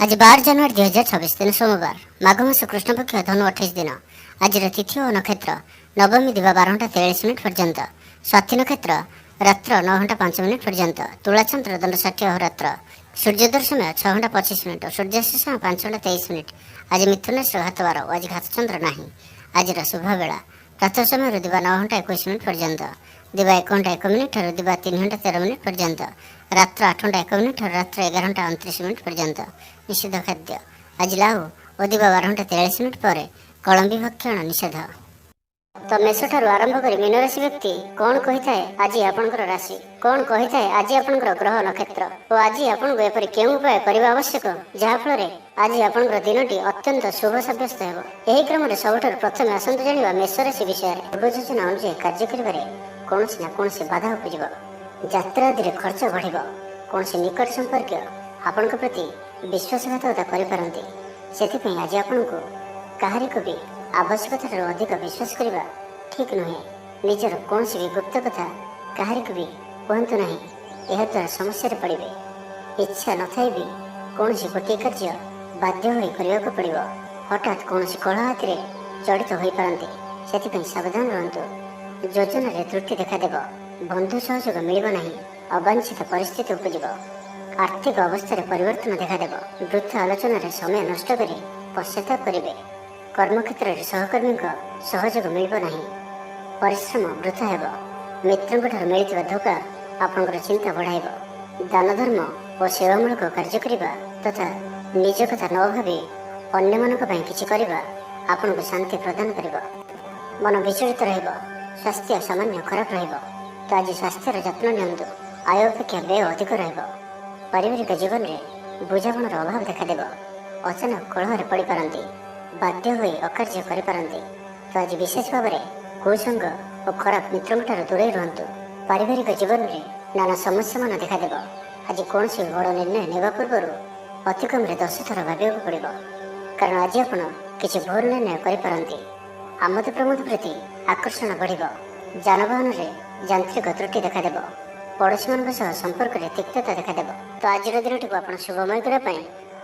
आज 12 ଜାନୁଆରୀ 2026 दिन सोमवार माघ मास कृष्णपक्ष धनु 28 दिन। आज तिथि और नक्षत्र नवमी दिवा 12:43 पर्यंत, स्वाति नक्षत्र रात्र 9:05 पर्यंत, तुलाचंद्र दंड 60 अहोरात्र, सूर्योदय समय 6:25 और सूर्यास्त समय 5:23। आज मिथुन राशि घातवार और आज घातचंद्र नहीं। आज शुभ बेला प्रातः समय दिवा 9:21 पर्यंत, दिवा 1:01 और दिवा 3:13 पर्यंत, रात्र 8:01 और रात्र 11:29 पर्यंत। निषेध खाद्य आज लाहु और दिवा 12:43 पर कलम्बी भक्षण निषेध। तो मेष ठारू आरंभ कर मीन राशि व्यक्ति कौन कही थाए आज आपनकर राशि, कौन कही थाए आज आपनकर ग्रह नक्षत्र और आज आपन एपरि केउं उपाय करबा आवश्यक जहा फल आज आपनकर दिनटी अत्यंत शुभ साब्यस्त हेबो। एही क्रम रे सबठारु प्रथमे आसंतु जानिबा मेष राशि विषय रे। पूर्व योजना अनुसार कार्य करिबारे कोनोसी ना कोनोसी बाधा उपजिबो, यात्रा आदि रे खर्च बढ़िबो, कोनोसी निकट संपर्क आपनक प्रति विश्वासघातकता करिपारନ୍ତି। सेथिपई आज आपनको काहारिको भी आवश्यकतार अधिक विश्वास करने ठीक नुहे। निजर कौन भी गुप्त कथा काहारिको भी कहतु ना, यह द्वारा समस्या पड़े। इच्छा न थाई भी कौन गोटे कार्य बाध्य हो करने को पड़ो। हठात कौन कलह हाथी जड़ित हो पारती, से सावधान रहतु। योजन त्रुटि देखादेव, बंधु सहयोग मिल ना, अवांछित परिस्थिति उपजिब, आर्थिक अवस्था परिवर्तन देखादेव। वृथा आलोचन समय नष्ट कर पश्चाताप करेंगे। कर्मक्षेत्र में सहकर्मी सहयोग मिल ना, परिश्रम वृथा हेब। मित्रों मिलता धोखा आपंकर चिंता बढ़ाइब। दान धर्म और सेवामूलक कार्य करने तथा निज कथा न भावी अन्य मानी किसी करने आपन को शांति प्रदान कर। मन विचलित रहिब, स्वास्थ्य सामान्य खराब रहिब। तो आज स्वास्थ्यर जत्न नियंतु, आय अपेक्षा व्यय अधिक रहिब। पारिवारिक जीवन में बुझामणार अभाव देखादेव, अचानक कलह पड़ पारती, बाध्य हो अकार्य करें। तो आज विशेष भाव में कुसंग और खराब मित्रों दूरे रुहतु। पारिवारिक जीवन में नाना समस्या मान देखादेव। आज कौन बड़ निर्णय नेवा पूर्व अति कम 10 थर भाविया पड़ो, कारण आज आप किसी भोर निर्णय करें। आमद प्रमोद प्रति आकर्षण बढ़, जानवाहन में यांत्रिक त्रुटि देखादेव। पड़ोशी मान संपर्क में तिक्तता देखादेव। तो आज दिन टी आप शुभमय करने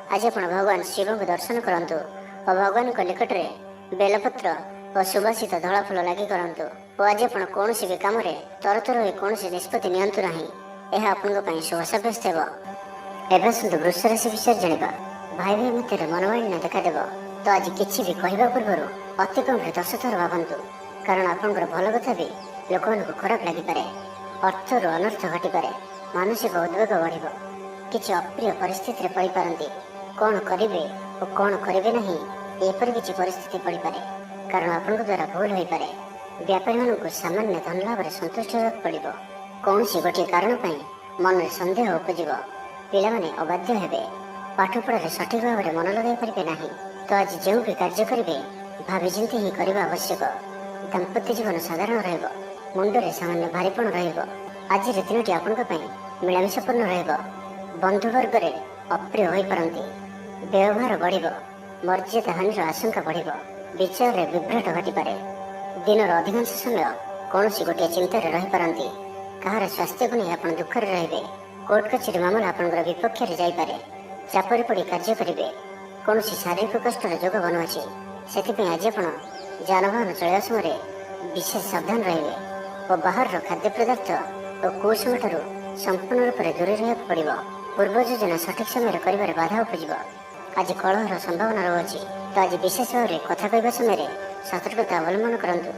आज आप भगवान शिव को दर्शन करूँ और भगवान को निकट में बेलपत्र और सुबासित धला फूल लगी करूँ। और आज आप कौन भी कम तरतर हो कौन निष्पत्ति नियंतु ना, यह आपन शुभ साब्यस्त हो। एवं सुध वृष राशि विषय जाना, भाई भाई मध्य मनमालिन्य देखादेव। तो आज किसी भी कहवा पूर्व अति कम 10 थर भावतु, कारण आपंकर भल कथा भी लोक खराब लगिपे। अर्थर अनर्थ घटीपे, मानसिक उद्वेग बढ़, किसी अप्रिय परिस्थिति पड़ पारती। कौन करेंगे और कौन करेंगे नहीं एपरी किसी परिस्थिति पड़ पारे, कारण आपन द्वारा भूल हो पारे। व्यापारी मानक सामान्य धन लाभ संतुष्ट होगा पड़ो। कौन गोटे कारण मन में सन्देह उपजिब, पिलाने अबाध्य हेबे, पाठपढ़ा सठिक भाव में मन लगे पारे ना। तो आज जो भी कार्य करेंगे भावी चिंती ही करने आवश्यक। दाम्पत्य जीवन साधारण रहिब, मुंडरे सामान्य भारीपण रहिब। आज दिनटी आपंक मिलामिशापूर्ण रहिब। बंधुवर्ग अप्रिय हो पारती, व्यवहार बढ़, मर्यादा हानि आशंका बढ़, विचार में विभ्राट घटीपे। दिन अधिकांश समय कौन गोटे चिंतार रही पारती, कहार स्वास्थ्य को नहीं आप दुखर रे। कोर्ट कचेरी मामला आपंकर विपक्ष जापे, चापर पड़ कार्य करेंगे। कौन शारीरिक कष्टर जोग बनुआसी, से आज आप जानवाहन चलवा समय विशेष सावधान रहिए और बाहर खाद्य पदार्थ और कुसंग ठारू संपूर्ण रूप से दूरे रहा पड़ो। पूर्व योजना सठिक समय कर बाधा उपजिब। आज कलहर संभावना रही, तो आज विशेष भाव में कथा कहवा समय सतर्कता अवलंबन करूँ।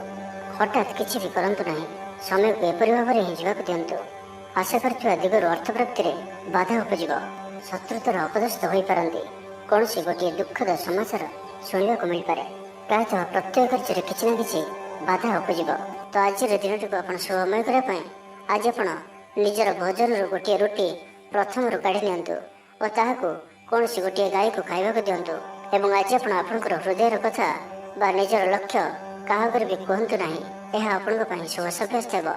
हठात किसी भी करूँ ना, समय को एपरी भाव में ही जावाक दिंतु। आशा कर दिगरू अर्थ प्राप्ति में बाधा उपजिब, शत्रुतार अपदस्थ हो पारती। कौन गोटे दुखद समाचार शुणा को मिल पारे, प्रायतः प्रत्येक कार्य किसी ना कि बाधा उपजिब। तो आज दिन टी आप शुभमय करने आज आप निजर भोजन गोटे रुटी प्रथम काढ़ी नियंतु और ताहाको कौन गोटे गाय को खाइबा को दिंतु। एवं आज आपंकर हृदयर कथा बा निजर लक्ष्य क्या भी कहतु ना, यह आपण शुभ साब्यस्त हो।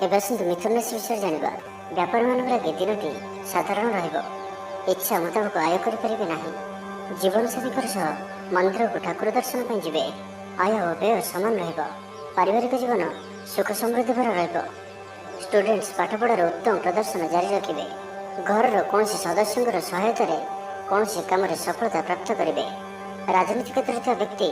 एवं सुंदर मिथुन राशि विषय जाना, व्यापारी मान लगे दिनटी साधारण रहिब, इच्छा मुताबक आय करें ना। जीवन साथी सह मंदिर को ठाकुर दर्शन जी, आय और व्यय सामान रहिब। पारिवारिक जीवन सुख समृद्धि भर रहिब। स्टूडेंट्स पाठपढ़ार उत्तम प्रदर्शन जारी रखिए। घर कौन सदस्य सहायतार କୌଣସି କାମରେ ସଫଳତା ପ୍ରାପ୍ତ କରିବେ। ରାଜନୀତି କ୍ଷେତ୍ରରେ ଥିବା ବ୍ୟକ୍ତି,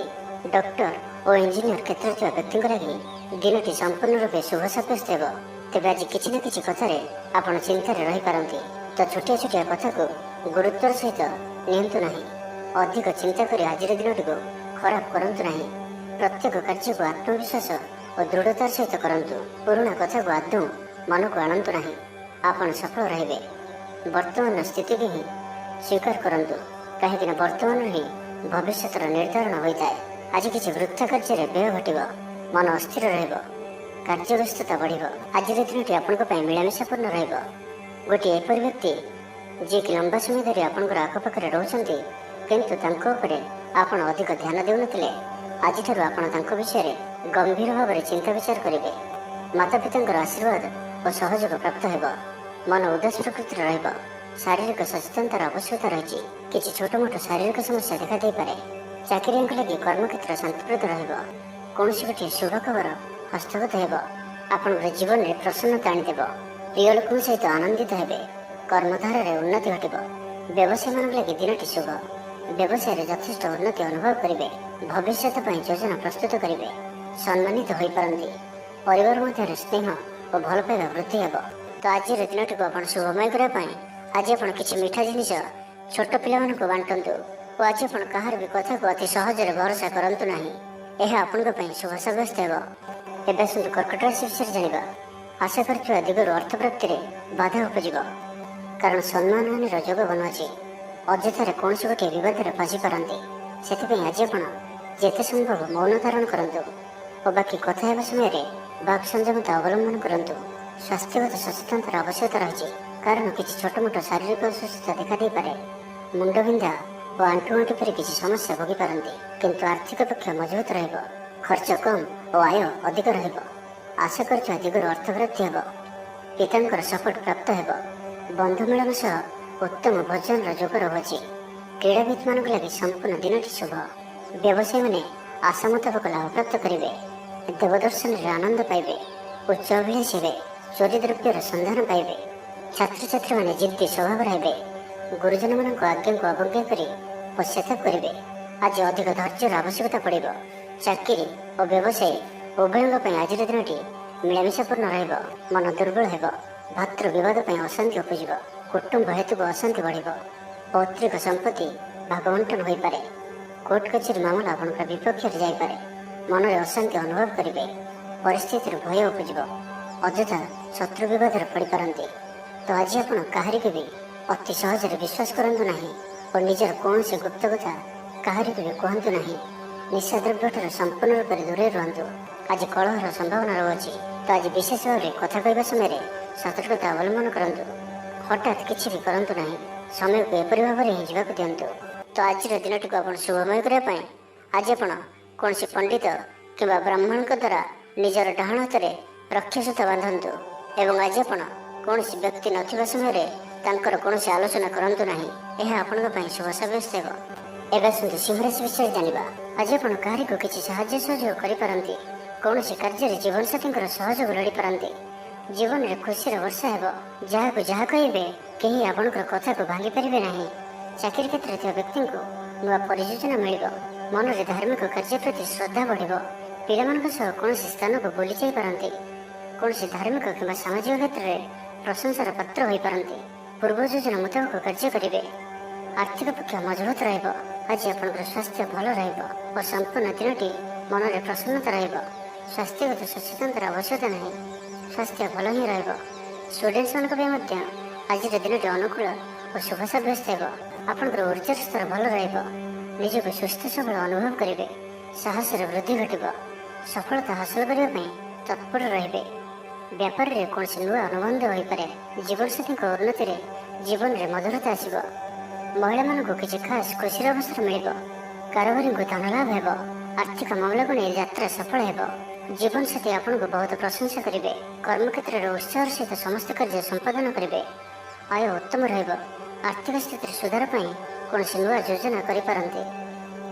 ଡକ୍ଟର ଓ ଇଞ୍ଜିନିୟର କ୍ଷେତ୍ରରେ ଥିବା ବ୍ୟକ୍ତିଙ୍କ ଲାଗି ଦିନଟି ସମ୍ପୂର୍ଣ୍ଣ ରୂପେ ଶୁଭ ସାବ୍ୟସ୍ତ ହେବ। ତେବେ ଆଜି କିଛି ନା କିଛି କଥାରେ ଆପଣ ଚିନ୍ତାରେ ରହିପାରନ୍ତି, ତ ଛୋଟିଆ ଛୋଟିଆ କଥାକୁ ଗୁରୁତ୍ୱର ସହିତ ନିଅନ୍ତୁ ନାହିଁ। ଅଧିକ ଚିନ୍ତା କରି ଆଜିର ଦିନଟିକୁ ଖରାପ କରନ୍ତୁ ନାହିଁ। ପ୍ରତ୍ୟେକ କାର୍ଯ୍ୟକୁ ଆତ୍ମବିଶ୍ୱାସ ଓ ଦୃଢ଼ତାର ସହିତ କରନ୍ତୁ। ପୁରୁଣା କଥାକୁ ଆଦୌ ମନକୁ ଆଣନ୍ତୁ ନାହିଁ। ଆପଣ ସଫଳ ରହିବେ। ବର୍ତ୍ତମାନର ସ୍ଥିତିକୁ ହିଁ ସ୍ୱୀକାର କରନ୍ତୁ, କାହିଁକିନା ବର୍ତ୍ତମାନରୁ ହିଁ ଭବିଷ୍ୟତର ନିର୍ଦ୍ଧାରଣ ହୋଇଥାଏ। ଆଜି କିଛି ବୃଥା କାର୍ଯ୍ୟରେ ବ୍ୟୟ ଘଟିବ, ମନ ଅସ୍ଥିର ରହିବ, କାର୍ଯ୍ୟବ୍ୟସ୍ତତା ବଢ଼ିବ। ଆଜିର ଦିନଟି ଆପଣଙ୍କ ପାଇଁ ମିଳାମିଶାପୂର୍ଣ୍ଣ ରହିବ। ଗୋଟିଏ ଏପରି ବ୍ୟକ୍ତି ଯିଏକି ଲମ୍ବା ସମୟ ଧରି ଆପଣଙ୍କର ଆଖପାଖରେ ରହୁଛନ୍ତି, କିନ୍ତୁ ତାଙ୍କ ଉପରେ ଆପଣ ଅଧିକ ଧ୍ୟାନ ଦେଉନଥିଲେ, ଆଜିଠାରୁ ଆପଣ ତାଙ୍କ ବିଷୟରେ ଗମ୍ଭୀର ଭାବରେ ଚିନ୍ତା ବିଚାର କରିବେ। ମାତାପିତାଙ୍କର ଆଶୀର୍ବାଦ ଓ ସହଯୋଗ ପ୍ରାପ୍ତ ହେବ। ମନ ଉଦାସ ପ୍ରକୃତିର ରହିବ। ଶାରୀରିକ ସଚେତନତାର ଆବଶ୍ୟକତା ରହିଛି। କିଛି ଛୋଟ ମୋଟ ଶାରୀରିକ ସମସ୍ୟା ଦେଖାଦେଇପାରେ। ଚାକିରିଆଙ୍କ ଲାଗି କର୍ମକ୍ଷେତ୍ର ଶାନ୍ତିପ୍ରଦ ରହିବ। କୌଣସି ଗୋଟିଏ ଶୁଭ ଖବର ହସ୍ତଗତ ହେବ। ଆପଣଙ୍କର ଜୀବନରେ ପ୍ରସନ୍ନତା ଆଣିଦେବ। ପ୍ରିୟ ଲୋକଙ୍କ ସହିତ ଆନନ୍ଦିତ ହେବେ। କର୍ମଧାରାରେ ଉନ୍ନତି ଘଟିବ। ବ୍ୟବସାୟୀମାନଙ୍କ ଲାଗି ଦିନଟି ଶୁଭ। ବ୍ୟବସାୟରେ ଯଥେଷ୍ଟ ଉନ୍ନତି ଅନୁଭବ କରିବେ। ଭବିଷ୍ୟତ ପାଇଁ ଯୋଜନା ପ୍ରସ୍ତୁତ କରିବେ। ସମ୍ମାନିତ ହୋଇପାରନ୍ତି। ପରିବାର ମଧ୍ୟରେ ସ୍ନେହ ଓ ଭଲ ପାଇବା ବୃଦ୍ଧି ହେବ। ତ ଆଜିର ଦିନଟିକୁ ଆପଣ ଶୁଭମୟ କରିବା ପାଇଁ ଆଜି ଆପଣ କିଛି ମିଠା ଜିନିଷ ଛୋଟ ପିଲାମାନଙ୍କୁ ବାଣ୍ଟନ୍ତୁ ଓ ଆଜି ଆପଣ କାହାର ବି କଥାକୁ ଅତି ସହଜରେ ଭରସା କରନ୍ତୁ ନାହିଁ। ଏହା ଆପଣଙ୍କ ପାଇଁ ଶୁଭ ସାବ୍ୟସ୍ତ ହେବ। ଏବେ ଆସନ୍ତୁ କର୍କଟ ରାଶି ବିଷୟରେ ଜାଣିବା। ଆଶା କରୁଥିବା ଦିଗରୁ ଅର୍ଥ ପ୍ରାପ୍ତିରେ ବାଧା ଉପୁଜିବ, କାରଣ ସମ୍ମାନହାନିର ଯୋଗ ବନୁଅଛି। ଅଯଥାରେ କୌଣସି ଗୋଟିଏ ବିବାଦରେ ଫସିପାରନ୍ତି। ସେଥିପାଇଁ ଆଜି ଆପଣ ଯେତେ ସମ୍ଭବ ମୌନ ଧାରଣ କରନ୍ତୁ ଓ ବାକି କଥା ହେବା ସମୟରେ ବାକ୍ ସଂଯମତା ଅବଲମ୍ବନ କରନ୍ତୁ। ସ୍ୱାସ୍ଥ୍ୟଗତ ସଚେତନତାର ଆବଶ୍ୟକତା ରହିଛି, କାରଣ କିଛି ଛୋଟ ମୋଟ ଶାରୀରିକ ଅସୁସ୍ଥତା ଦେଖାଦେଇପାରେ। ମୁଣ୍ଡବିନ୍ଧା ଓ ଆଣ୍ଠୁଗଣ୍ଠି ପରି କିଛି ସମସ୍ୟା ଭୋଗିପାରନ୍ତି, କିନ୍ତୁ ଆର୍ଥିକ ପକ୍ଷ ମଜବୁତ ରହିବ। ଖର୍ଚ୍ଚ କମ୍ ଓ ଆୟ ଅଧିକ ରହିବ। ଆଶା କରୁଥିବା ଦିଗରୁ ଅର୍ଥ ପ୍ରାପ୍ତି ହେବ। ପିତାଙ୍କର ସପୋର୍ଟ ପ୍ରାପ୍ତ ହେବ। ବନ୍ଧୁ ମିଳନ ସହ ଉତ୍ତମ ଭୋଜନର ଯୋଗ ରହୁଅଛି। କ୍ରୀଡ଼ାବିତମାନଙ୍କ ଲାଗି ସମ୍ପୂର୍ଣ୍ଣ ଦିନଟି ଶୁଭ। ବ୍ୟବସାୟୀମାନେ ଆଶା ମୁତାବକ ଲାଭ ପ୍ରାପ୍ତ କରିବେ। ଦେବଦର୍ଶନରେ ଆନନ୍ଦ ପାଇବେ। ଉଚ୍ଚ ଅଭିଳାଷୀ ହେବେ। ଚୋରି ଦ୍ରବ୍ୟର ସନ୍ଧାନ ପାଇବେ। ଛାତ୍ରଛାତ୍ରୀମାନେ ଜିଦ୍ଦି ସ୍ୱଭାବର ହେବେ। ଗୁରୁଜନମାନଙ୍କ ଆଜ୍ଞାକୁ ଅବଜ୍ଞା କରି ପଶ୍ଚାତାପ କରିବେ। ଆଜି ଅଧିକ ଧୈର୍ଯ୍ୟର ଆବଶ୍ୟକତା ପଡ଼ିବ। ଚାକିରି ଓ ବ୍ୟବସାୟୀ ଉଭୟଙ୍କ ପାଇଁ ଆଜିର ଦିନଟି ମିଳାମିଶାପୂର୍ଣ୍ଣ ରହିବ। ମନ ଦୁର୍ବଳ ହେବ। ଭାତୃ ବିବାଦ ପାଇଁ ଅଶାନ୍ତି ଉପୁଜିବ। କୁଟୁମ୍ବ ହେତୁକୁ ଅଶାନ୍ତି ବଢ଼ିବ। ପୈତୃକ ସମ୍ପତ୍ତି ଭାଗବଣ୍ଟନ ହୋଇପାରେ। କୋର୍ଟ କଚେରୀ ମାମଲା ଆପଣଙ୍କ ବିପକ୍ଷରେ ଯାଇପାରେ। ମନରେ ଅଶାନ୍ତି ଅନୁଭବ କରିବେ। ପରିସ୍ଥିତିରୁ ଭୟ ଉପୁଜିବ। ଅଯଥା ଶତ୍ରୁ ବିବାଦରେ ପଡ଼ିପାରନ୍ତି। ତ ଆଜି ଆପଣ କାହାରିକୁ ବି ଅତି ସହଜରେ ବିଶ୍ୱାସ କରନ୍ତୁ ନାହିଁ ଓ ନିଜର କୌଣସି ଗୁପ୍ତ କଥା କାହାରିକୁ ବି କୁହନ୍ତୁ ନାହିଁ। ନିଶାଦ୍ରବ୍ୟଠାରୁ ସମ୍ପୂର୍ଣ୍ଣ ରୂପରେ ଦୂରେଇ ରୁହନ୍ତୁ। ଆଜି କଳହର ସମ୍ଭାବନା ରହୁଅଛି, ତ ଆଜି ବିଶେଷ ଭାବରେ କଥା କହିବା ସମୟରେ ସତର୍କତା ଅବଲମ୍ବନ କରନ୍ତୁ। ହଠାତ୍ କିଛି ବି କରନ୍ତୁ ନାହିଁ। ସମୟକୁ ଏପରି ଭାବରେ ହିଁ ଯିବାକୁ ଦିଅନ୍ତୁ। ତ ଆଜିର ଦିନଟିକୁ ଆପଣ ଶୁଭମୟ କରିବା ପାଇଁ ଆଜି ଆପଣ କୌଣସି ପଣ୍ଡିତ କିମ୍ବା ବ୍ରାହ୍ମଣଙ୍କ ଦ୍ୱାରା ନିଜର ଡାହାଣ ହାତରେ ରକ୍ଷାସୂତ ବାନ୍ଧନ୍ତୁ ଏବଂ ଆଜି ଆପଣ କୌଣସି ବ୍ୟକ୍ତି ନଥିବା ସମୟରେ ତାଙ୍କର କୌଣସି ଆଲୋଚନା କରନ୍ତୁ ନାହିଁ। ଏହା ଆପଣଙ୍କ ପାଇଁ ଶୁଭ ସାବ୍ୟସ୍ତ ହେବ। ଏବେ ଆସନ୍ତୁ ସିଂହରାଶି ବିଷୟରେ ଜାଣିବା। ଆଜି ଆପଣ କାହାରିକୁ କିଛି ସାହାଯ୍ୟ ସହଯୋଗ କରିପାରନ୍ତି। କୌଣସି କାର୍ଯ୍ୟରେ ଜୀବନସାଥୀଙ୍କର ସହଯୋଗ ଲୋଡ଼ିପାରନ୍ତି। ଜୀବନରେ ଖୁସିର ବର୍ଷା ହେବ। ଯାହାକୁ ଯାହା କହିବେ କେହି ଆପଣଙ୍କର କଥାକୁ ଭାଙ୍ଗି ପାରିବେ ନାହିଁ। ଚାକିରି କ୍ଷେତ୍ରରେ ଥିବା ବ୍ୟକ୍ତିଙ୍କୁ ନୂଆ ପରିଯୋଜନା ମିଳିବ। ମନରେ ଧାର୍ମିକ କାର୍ଯ୍ୟ ପ୍ରତି ଶ୍ରଦ୍ଧା ବଢ଼ିବ। ପିଲାମାନଙ୍କ ସହ କୌଣସି ସ୍ଥାନକୁ ବୁଲି ଯାଇପାରନ୍ତି। କୌଣସି ଧାର୍ମିକ କିମ୍ବା ସାମାଜିକ କ୍ଷେତ୍ରରେ ପ୍ରଶଂସାର ପାତ୍ର ହୋଇପାରନ୍ତି। ପୂର୍ବ ଯୋଜନା ମୁତାବକ କାର୍ଯ୍ୟ କରିବେ। ଆର୍ଥିକ ପକ୍ଷ ମଜବୁତ ରହିବ। ଆଜି ଆପଣଙ୍କର ସ୍ୱାସ୍ଥ୍ୟ ଭଲ ରହିବ ଓ ସମ୍ପୂର୍ଣ୍ଣ ଦିନଟି ମନରେ ପ୍ରସନ୍ନତା ରହିବ। ସ୍ୱାସ୍ଥ୍ୟଗତ ସଚେତନତାର ଆବଶ୍ୟକତା ନାହିଁ। ସ୍ୱାସ୍ଥ୍ୟ ଭଲ ହିଁ ରହିବ। ଷ୍ଟୁଡେଣ୍ଟମାନଙ୍କ ପାଇଁ ମଧ୍ୟ ଆଜିର ଦିନଟି ଅନୁକୂଳ ଓ ଶୁଭ ସାବ୍ୟସ୍ତ ହେବ। ଆପଣଙ୍କର ଉର୍ଜାର ସ୍ତର ଭଲ ରହିବ। ନିଜକୁ ସୁସ୍ଥ ସବଳ ଅନୁଭବ କରିବେ। ସାହସରେ ବୃଦ୍ଧି ଘଟିବ। ସଫଳତା ହାସଲ କରିବା ପାଇଁ ତତ୍ପର ରହିବେ। ବ୍ୟାପାରରେ କୌଣସି ନୂଆ ଅନୁବନ୍ଧ ହୋଇପାରେ। ଜୀବନସାଥୀଙ୍କ ଉନ୍ନତିରେ ଜୀବନରେ ମଧୁରତା ଆସିବ। ମହିଳାମାନଙ୍କୁ କିଛି ଖାସ୍ ଖୁସିର ଅବସର ମିଳିବ। କାରବାରୀଙ୍କୁ ଧନ ଲାଭ ହେବ। ଆର୍ଥିକ ମାମଲାକୁ ନେଇ ଯାତ୍ରା ସଫଳ ହେବ। ଜୀବନସାଥୀ ଆପଣଙ୍କୁ ବହୁତ ପ୍ରଶଂସା କରିବେ। କର୍ମକ୍ଷେତ୍ରରେ ଉତ୍ସାହର ସହିତ ସମସ୍ତ କାର୍ଯ୍ୟ ସମ୍ପାଦନ କରିବେ। ଆୟ ଉତ୍ତମ ରହିବ। ଆର୍ଥିକ ସ୍ଥିତିରେ ସୁଧାର ପାଇଁ କୌଣସି ନୂଆ ଯୋଜନା କରିପାରନ୍ତି।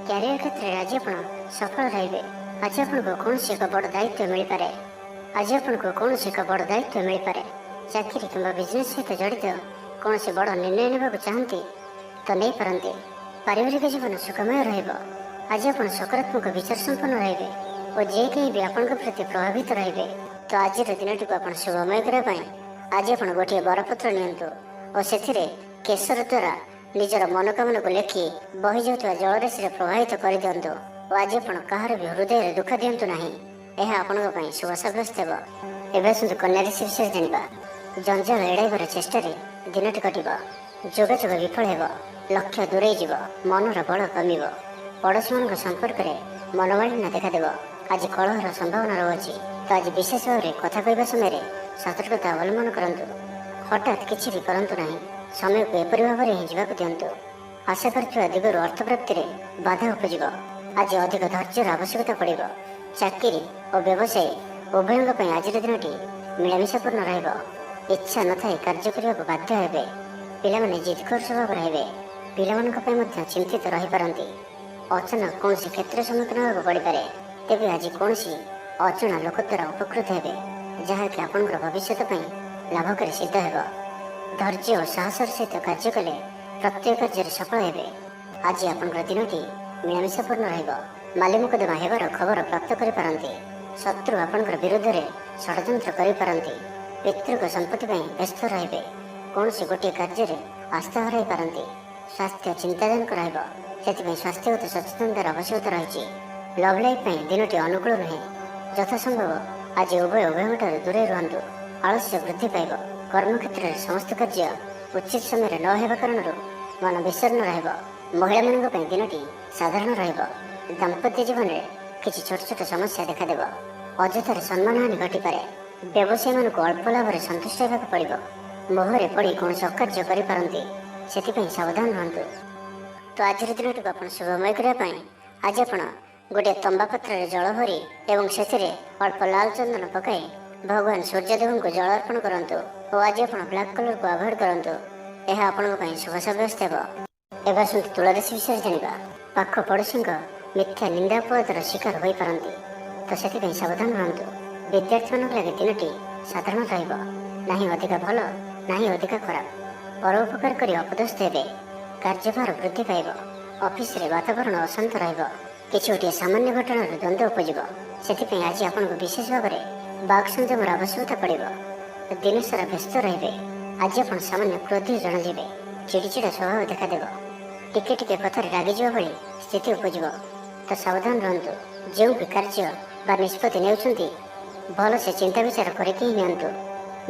କ୍ୟାରିୟର କ୍ଷେତ୍ରରେ ଆଜି ଆପଣ ସଫଳ ରହିବେ। ଆଜି ଆପଣଙ୍କୁ କୌଣସି ଏକ ବଡ଼ ଦାୟିତ୍ୱ ମିଳିପାରେ। ଚାକିରି କିମ୍ବା ବିଜନେସ୍ ସହିତ ଜଡ଼ିତ କୌଣସି ବଡ଼ ନିର୍ଣ୍ଣୟ ନେବାକୁ ଚାହାନ୍ତି, ତ ନେଇପାରନ୍ତି। ପାରିବାରିକ ଜୀବନ ସୁଖମୟ ରହିବ। ଆଜି ଆପଣ ସକାରାତ୍ମକ ବିଚାର ସମ୍ପନ୍ନ ରହିବେ ଓ ଯେ କେହି ବି ଆପଣଙ୍କ ପ୍ରତି ପ୍ରଭାବିତ ରହିବେ। ତ ଆଜିର ଦିନଟିକୁ ଆପଣ ଶୁଭମୟ କରିବା ପାଇଁ ଆଜି ଆପଣ ଗୋଟିଏ ବରପତ୍ର ନିଅନ୍ତୁ ଓ ସେଥିରେ କେଶର ଦ୍ୱାରା ନିଜର ମନୋକାମନାକୁ ଲେଖି ବହିଯାଉଥିବା ଜଳରାଶିରେ ପ୍ରବାହିତ କରିଦିଅନ୍ତୁ ଓ ଆଜି ଆପଣ କାହାର ବି ହୃଦୟରେ ଦୁଃଖ ଦିଅନ୍ତୁ ନାହିଁ। ଏହା ଆପଣଙ୍କ ପାଇଁ ଶୁଭ ସାବ୍ୟସ୍ତ ହେବ। ଏବେ ଆସନ୍ତୁ କନ୍ୟା ରାଶି ବିଷୟରେ ଜାଣିବା। ଜଞ୍ଜାଳ ଏଡ଼ାଇବାର ଚେଷ୍ଟାରେ ଦିନଟି କଟିବ। ଯୋଗାଯୋଗ ବିଫଳ ହେବ। ଲକ୍ଷ୍ୟ ଦୂରେଇ ଯିବ। ମନର ବଳ କମିବ। ପଡ଼ୋଶୀମାନଙ୍କ ସମ୍ପର୍କରେ ମନୋମାଳିନ୍ୟ ଦେଖାଦେବ। ଆଜି କଳହର ସମ୍ଭାବନା ରହୁଛି। ତ ଆଜି ବିଶେଷ ଭାବରେ କଥା କହିବା ସମୟରେ ସତର୍କତା ଅବଲମ୍ବନ କରନ୍ତୁ। ହଠାତ୍ କିଛି ବି କରନ୍ତୁ ନାହିଁ। ସମୟକୁ ଏପରି ଭାବରେ ହିଁ ଯିବାକୁ ଦିଅନ୍ତୁ। ଆଶା କରୁଥିବା ଦିଗରୁ ଅର୍ଥ ପ୍ରାପ୍ତିରେ ବାଧା ଉପୁଜିବ। ଆଜି ଅଧିକ ଧୈର୍ଯ୍ୟର ଆବଶ୍ୟକତା ପଡ଼ିବ। ଚାକିରି ଓ ବ୍ୟବସାୟୀ ଉଭୟଙ୍କ ପାଇଁ ଆଜିର ଦିନଟି ମିଳାମିଶାପୂର୍ଣ୍ଣ ରହିବ। ଇଚ୍ଛା ନଥାଇ କାର୍ଯ୍ୟ କରିବାକୁ ବାଧ୍ୟ ହେବେ। ପିଲାମାନେ ଜିଦଖୋର ସ୍ୱଭାବର ହେବେ। ପିଲାମାନଙ୍କ ପାଇଁ ମଧ୍ୟ ଚିନ୍ତିତ ରହିପାରନ୍ତି। ଅଚାନକ କୌଣସି କ୍ଷେତ୍ରରେ ସମ୍ମୁଖୀନ ହେବାକୁ ପଡ଼ିପାରେ। ତେବେ ଆଜି କୌଣସି ଅଜଣା ଲୋକ ଦ୍ୱାରା ଉପକୃତ ହେବେ, ଯାହାକି ଆପଣଙ୍କର ଭବିଷ୍ୟତ ପାଇଁ ଲାଭକାରୀ ସିଦ୍ଧ ହେବ। ଧୈର୍ଯ୍ୟ ଓ ସାହସର ସହିତ କାର୍ଯ୍ୟ କଲେ ପ୍ରତ୍ୟେକ କାର୍ଯ୍ୟରେ ସଫଳ ହେବେ। ଆଜି ଆପଣଙ୍କର ଦିନଟି ମିଳାମିଶାପୂର୍ଣ୍ଣ ରହିବ। ମାଲି ମୁକଦ୍ଦମା ହେବାର ଖବର ପ୍ରାପ୍ତ କରିପାରନ୍ତି। ଶତ୍ରୁ ଆପଣଙ୍କର ବିରୁଦ୍ଧରେ ଷଡ଼ଯନ୍ତ୍ର କରିପାରନ୍ତି। ପିତୃଙ୍କ ସମ୍ପତ୍ତି ପାଇଁ ବ୍ୟସ୍ତ ରହିବେ। କୌଣସି ଗୋଟିଏ କାର୍ଯ୍ୟରେ ଆସ୍ଥା ହରାଇ ପାରନ୍ତି। ସ୍ୱାସ୍ଥ୍ୟ ଚିନ୍ତାଜନକ ରହିବ। ସେଥିପାଇଁ ସ୍ୱାସ୍ଥ୍ୟଗତ ସଚେତନତାର ଆବଶ୍ୟକତା ରହିଛି। ଲଭ୍ ଲାଇଫ୍ ପାଇଁ ଦିନଟି ଅନୁକୂଳ ନୁହେଁ। ଯଥାସମ୍ଭବ ଆଜି ଉଭୟଙ୍କଠାରୁ ଦୂରେଇ ରୁହନ୍ତୁ। ଆଳସ୍ୟ ବୃଦ୍ଧି ପାଇବ। କର୍ମକ୍ଷେତ୍ରରେ ସମସ୍ତ କାର୍ଯ୍ୟ ଉଚିତ ସମୟରେ ନ ହେବା କାରଣରୁ ମନ ବିଷର୍ଣ୍ଣ ରହିବ। ମହିଳାମାନଙ୍କ ପାଇଁ ଦିନଟି ସାଧାରଣ ରହିବ। ଦାମ୍ପତ୍ୟ ଜୀବନରେ କିଛି ଛୋଟ ଛୋଟ ସମସ୍ୟା ଦେଖାଦେବ। ଅଯଥାରେ ସମ୍ମାନହାନି ଘଟିପାରେ। ବ୍ୟବସାୟୀମାନଙ୍କୁ ଅଳ୍ପ ଲାଭରେ ସନ୍ତୁଷ୍ଟ ହେବାକୁ ପଡ଼ିବ। ମୋହରେ ପଡ଼ି କୌଣସି ଅକାର୍ଯ୍ୟ କରିପାରନ୍ତି। ସେଥିପାଇଁ ସାବଧାନ ରୁହନ୍ତୁ। ତ ଆଜିର ଦିନଟିକୁ ଆପଣ ଶୁଭମୟ କରିବା ପାଇଁ ଆଜି ଆପଣ ଗୋଟିଏ ତମ୍ବା ପାତ୍ରରେ ଜଳ ଭରି ଏବଂ ସେଥିରେ ଅଳ୍ପ ଲାଲ ଚନ୍ଦନ ପକାଇ ଭଗବାନ ସୂର୍ଯ୍ୟଦେବଙ୍କୁ ଜଳ ଅର୍ପଣ କରନ୍ତୁ ଓ ଆଜି ଆପଣ ବ୍ଲାକ୍ କଲରକୁ ଆଭଏଡ୍ କରନ୍ତୁ। ଏହା ଆପଣଙ୍କ ପାଇଁ ଶୁଭ ସାବ୍ୟସ୍ତ ହେବ। ଏବେ ଆସନ୍ତୁ ତୁଳା ରାଶି ବିଷୟରେ ଜାଣିବା। ପାଖ ପଡ଼ୋଶୀଙ୍କ ମିଥ୍ୟା ନିନ୍ଦା ଅପବାଦର ଶିକାର ହୋଇପାରନ୍ତି। ତ ସେଥିପାଇଁ ସାବଧାନ ରୁହନ୍ତୁ। ବିଦ୍ୟାର୍ଥୀମାନଙ୍କ ଲାଗି ଦିନଟି ସାଧାରଣ ରହିବ। ନାହିଁ ଅଧିକା ଭଲ, ନାହିଁ ଅଧିକା ଖରାପ। ପରୋପକାର କରି ଅପଦସ୍ଥ ହେବେ। କାର୍ଯ୍ୟଭାର ବୃଦ୍ଧି ପାଇବ। ଅଫିସରେ ବାତାବରଣ ଅଶାନ୍ତ ରହିବ। କିଛି ଗୋଟିଏ ସାମାନ୍ୟ ଘଟଣାର ଦ୍ୱନ୍ଦ୍ୱ ଉପୁଜିବ। ସେଥିପାଇଁ ଆଜି ଆପଣଙ୍କୁ ବିଶେଷ ଭାବରେ ବାକ୍ ସଂଯମର ଆବଶ୍ୟକତା ପଡ଼ିବ। ଦିନସାରା ବ୍ୟସ୍ତ ରହିବେ। ଆଜି ଆପଣ ସାମାନ୍ୟ କ୍ରୋଧୀ ଜଣାଯିବେ। ଚିଡ଼ିଚିଡ଼ା ସ୍ୱଭାବ ଦେଖାଦେବ। ଟିକେ ଟିକେ କଥାରେ ରାଗିଯିବା ଭଳି ସ୍ଥିତି ଉପୁଜିବ। ତ ସାବଧାନ ରୁହନ୍ତୁ। ଯେଉଁ ବି କାର୍ଯ୍ୟ ବା ନିଷ୍ପତ୍ତି ନେଉଛନ୍ତି ଭଲସେ ଚିନ୍ତା ବିଚାର କରିକି ହିଁ ନିଅନ୍ତୁ।